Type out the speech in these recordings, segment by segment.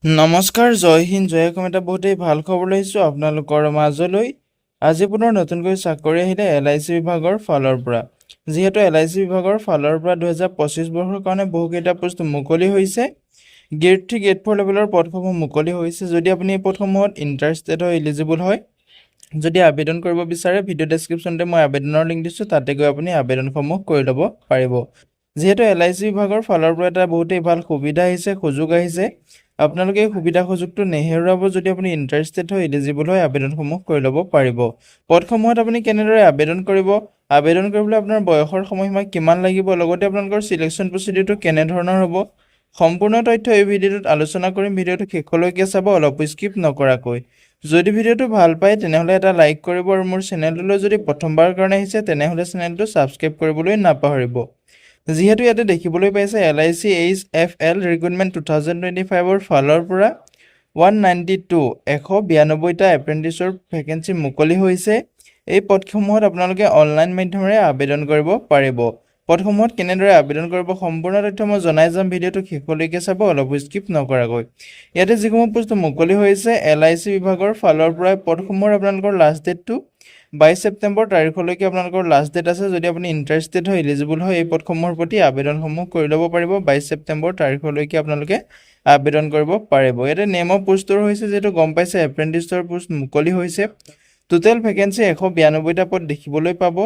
নমস্কাৰ, জয় হিন্দ, জয় অসম। এটা বহুতেই ভাল খবৰ লৈছোঁ আপোনালোকৰ মাজলৈ। আজি পুনৰ নতুনকৈ চাকৰি আহিলে LIC বিভাগৰ ফালৰ পৰা। যিহেতু LIC বিভাগৰ ফালৰ পৰা 2025 বৰ্ষৰ কাৰণে বহুকেইটা পোষ্ট মুকলি হৈছে। গ্ৰেড 3, গ্ৰেড 4 লেভেলৰ পদসমূহ মুকলি হৈছে। যদি আপুনি এই পদসমূহত ইণ্টাৰেষ্টেড হয়, এলিজিবল হয়, যদি আবেদন কৰিব বিচাৰে, ভিডিঅ' ডেছক্ৰিপশ্যনতে মই আবেদনৰ লিংক দিছোঁ, তাতে গৈ আপুনি আবেদনসমূহ কৰি ল'ব পাৰিব। যিহেতু LIC বিভাগৰ ফালৰ পৰা এটা বহুতেই ভাল সুবিধা আহিছে, সুযোগ আহিছে। আপোনালোকে এই সুবিধা সুযোগটো নেহেৰুৱাব। যদি আপুনি ইণ্টাৰেষ্টেড হয়, এলিজিবল হয়, আবেদনসমূহ কৰি ল'ব পাৰিব। পদসমূহত আপুনি কেনেদৰে আবেদন কৰিব, আবেদন কৰিবলৈ আপোনাৰ বয়সৰ সময়সীমা কিমান লাগিব, লগতে আপোনালোকৰ চিলেকশ্যন প্ৰচিডিউৰটো কেনেধৰণৰ হ'ব, সম্পূৰ্ণ তথ্য এই ভিডিঅ'টোত আলোচনা কৰিম। ভিডিঅ'টো শেষলৈকে চাব, অলপ স্কিপ নকৰাকৈ। যদি ভিডিঅ'টো ভাল পায় তেনেহ'লে এটা লাইক কৰিব, আৰু মোৰ চেনেলটোলৈ যদি প্ৰথমবাৰৰ কাৰণে আহিছে তেনেহ'লে চেনেলটো ছাবস্ক্ৰাইব কৰিবলৈ নাপাহৰিব। যিহেতু ইয়াতে দেখিবলৈ পাইছে LIC HFL ৰিক্ৰুটমেণ্ট 2025ৰ ফালৰ পৰা 192টা এপ্ৰেণ্টিছৰ ভেকেঞ্চি মুকলি হৈছে। এই পদসমূহত আপোনালোকে অনলাইন মাধ্যমেৰে আবেদন কৰিব পাৰিব। পদসমূহত কেনেদৰে আবেদন কৰিব সম্পূৰ্ণ তথ্য মই জনাই যাম। ভিডিঅ'টো শেষলৈকে চাব, অলপ স্কিপ নকৰাকৈ। ইয়াতে যিসমূহ পোষ্ট মুকলি হৈছে LIC বিভাগৰ ফালৰ পৰা, পদসমূহৰ আপোনালোকৰ লাষ্ট ডেটটো 22 ছেপ্টেম্বৰ তাৰিখলৈকে আপোনালোকৰ লাষ্ট ডেট আছে। যদি আপুনি ইণ্টাৰেষ্টেড হয়, এলিজিবল হয়, এই পদসমূহৰ প্ৰতি আবেদনসমূহ কৰি ল'ব পাৰিব। 22 ছেপ্টেম্বৰ তাৰিখলৈকে আপোনালোকে আবেদন কৰিব পাৰিব। ইয়াতে নেম অফ পোষ্টৰ হৈছে, যিহেতু গম পাইছে এপ্ৰেণ্টিছৰ পোষ্ট মুকলি হৈছে। টোটেল ভেকেঞ্চি 192টা পদ দেখিবলৈ পাব।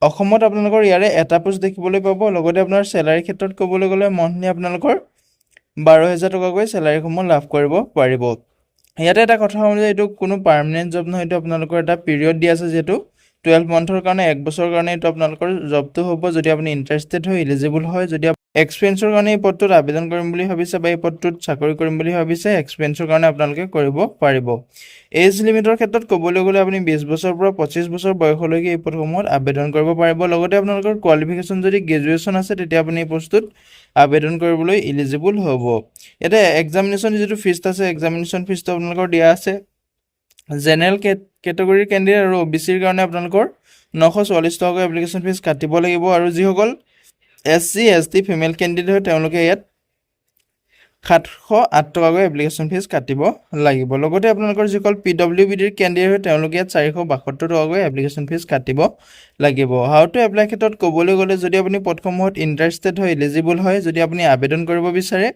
অসমত আপোনালোকৰ ইয়াৰে এটা পোষ্ট দেখিবলৈ পাব। লগতে আপোনাৰ চেলাৰী ক্ষেত্ৰত ক'বলৈ গ'লে মন্থলি আপোনালোকৰ 12,000 টকাকৈ চেলাৰীসমূহ লাভ কৰিব পাৰিব। ইয়াতে এটা কথা হ'ল যে এইটো কোনো পাৰ্মানেণ্ট জব নহয়, এইটো আপোনালোকৰ এটা পিৰিয়ড দিয়া আছে। যিহেতু 12 মান্থৰ কাৰণে, 1 বছৰৰ কাৰণে এইটো আপোনালোকৰ জবটো হ'ব। যদি আপুনি ইণ্টাৰেষ্টেড হয়, এলিজিবল হয়, যদি এক্সপিৰিয়েঞ্চৰ কাৰণে এই পদটোত আবেদন কৰিম বুলি ভাবিছে বা এই পদটোত চাকৰি কৰিম বুলি ভাবিছে, এক্সপিৰিয়েঞ্চৰ কাৰণে আপোনালোকে কৰিব পাৰিব। এজ লিমিটৰ ক্ষেত্ৰত ক'বলৈ গ'লে আপুনি 20 বছৰৰ পৰা 25 বছৰ বয়সলৈকে এই পদসমূহত আবেদন কৰিব পাৰিব। লগতে আপোনালোকৰ কোৱালিফিকেশ্যন যদি গ্ৰেজুৱেশ্যন আছে, তেতিয়া আপুনি এই পদটোত আবেদন কৰিবলৈ এলিজিবল হ'ব। ইয়াতে এক্সামিনেশ্যন যিটো ফিজ আছে, এক্সামিনেশ্যন ফিজটো আপোনালোকৰ দিয়া আছে। জেনেৰেল কেটেগৰীৰ কেণ্ডিডেট আৰু OBCৰ কাৰণে আপোনালোকৰ 944 টকাকৈ এপ্লিকেশ্যন ফিজ কাটিব লাগিব। আৰু যিসকল SC ST ফিমেল কেণ্ডিডেট হয়, তেওঁলোকে ইয়াত 708 টকাকৈ এপ্লিকেশ্যন ফিজ কাটিব লাগিব। লগতে আপোনালোকৰ যিসকল PWBDৰ কেণ্ডিডেট হয়, তেওঁলোকে ইয়াত 472 টকাকৈ এপ্লিকেশ্যন ফিজ কাটিব লাগিব। হাউ টু এপ্লাই ক্ষেত্ৰত ক'বলৈ গ'লে, যদি আপুনি পদসমূহত ইণ্টাৰেষ্টেড হয়, এলিজিবল হয়, যদি আপুনি আবেদন কৰিব বিচাৰে,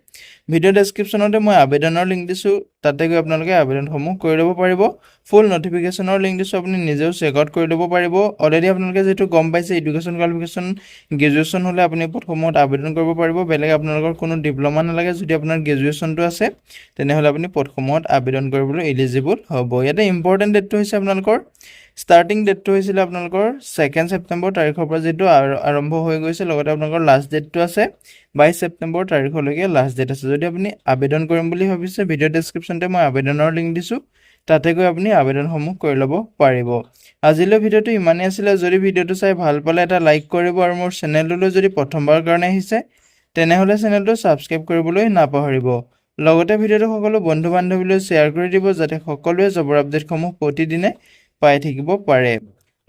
ভিডিঅ' ডেছক্ৰিপশ্যনতে মই আবেদনৰ লিংক দিছোঁ, তাতে গৈ আপোনালোকে আবেদনসমূহ কৰি ল'ব পাৰিব। ফুল নটিফিকেশ্যনৰ লিংক দিছোঁ, আপুনি নিজেও চেক আউট কৰি ল'ব পাৰিব। অলৰেডি আপোনালোকে যিহেতু গম পাইছে, এডুকেশ্যন কোৱালিফিকেশ্যন গ্ৰেজুৱেশ্যন হ'লে আপুনি পদসমূহত আবেদন কৰিব পাৰিব। বেলেগ আপোনালোকৰ কোনো ডিপ্ল'মা নালাগে। যদি আপোনাৰ গ্ৰেজুৱেশ্যনটো আছে, তেনেহ'লে আপুনি পদসমূহত আবেদন কৰিবলৈ এলিজিবল হ'ব। ইয়াতে ইম্পৰ্টেণ্ট ডেটটো হৈছে আপোনালোকৰ ষ্টাৰ্টিং ডেটটো হৈছিলে আপোনালোকৰ 2 ছেপ্টেম্বৰ তাৰিখৰ পৰা, যিটো আৰম্ভ হৈ গৈছে। লগতে আপোনালোকৰ লাষ্ট ডেটটো আছে 22 ছেপ্টেম্বৰ তাৰিখলৈকে লাষ্ট ডেট আছে। যদি আপুনি আবেদন কৰিম বুলি ভাবিছে, ভিডিঅ' ডেছক্ৰিপশ্যনতে মই আবেদনৰ লিংক দিছোঁ, তাতে গৈ আপুনি আবেদনসমূহ কৰি ল'ব পাৰিব। আজিলৈ ভিডিঅ'টো ইমানেই আছিলে। যদি ভিডিঅ'টো চাই ভাল পালে এটা লাইক কৰিব, আৰু মোৰ চেনেলটোলৈ যদি প্ৰথমবাৰৰ কাৰণে আহিছে, তেনেহ'লে চেনেলটো ছাবস্ক্ৰাইব কৰিবলৈ নাপাহৰিব। লগতে ভিডিঅ'টো সকলো বন্ধু বান্ধৱীলৈ শ্বেয়াৰ কৰি দিব, যাতে সকলোৱে জবৰ আপডেটসমূহ প্ৰতিদিনে পাই থাকিব পাৰে।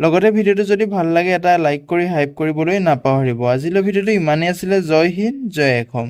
লগতে ভিডিঅ'টো যদি ভাল লাগে, এটা লাইক কৰি হাইপ কৰিবলৈ নাপাহৰিব। আজিলৈ ভিডিঅ'টো ইমানেই আছিলে। জয় হিন্দ, জয় অসম।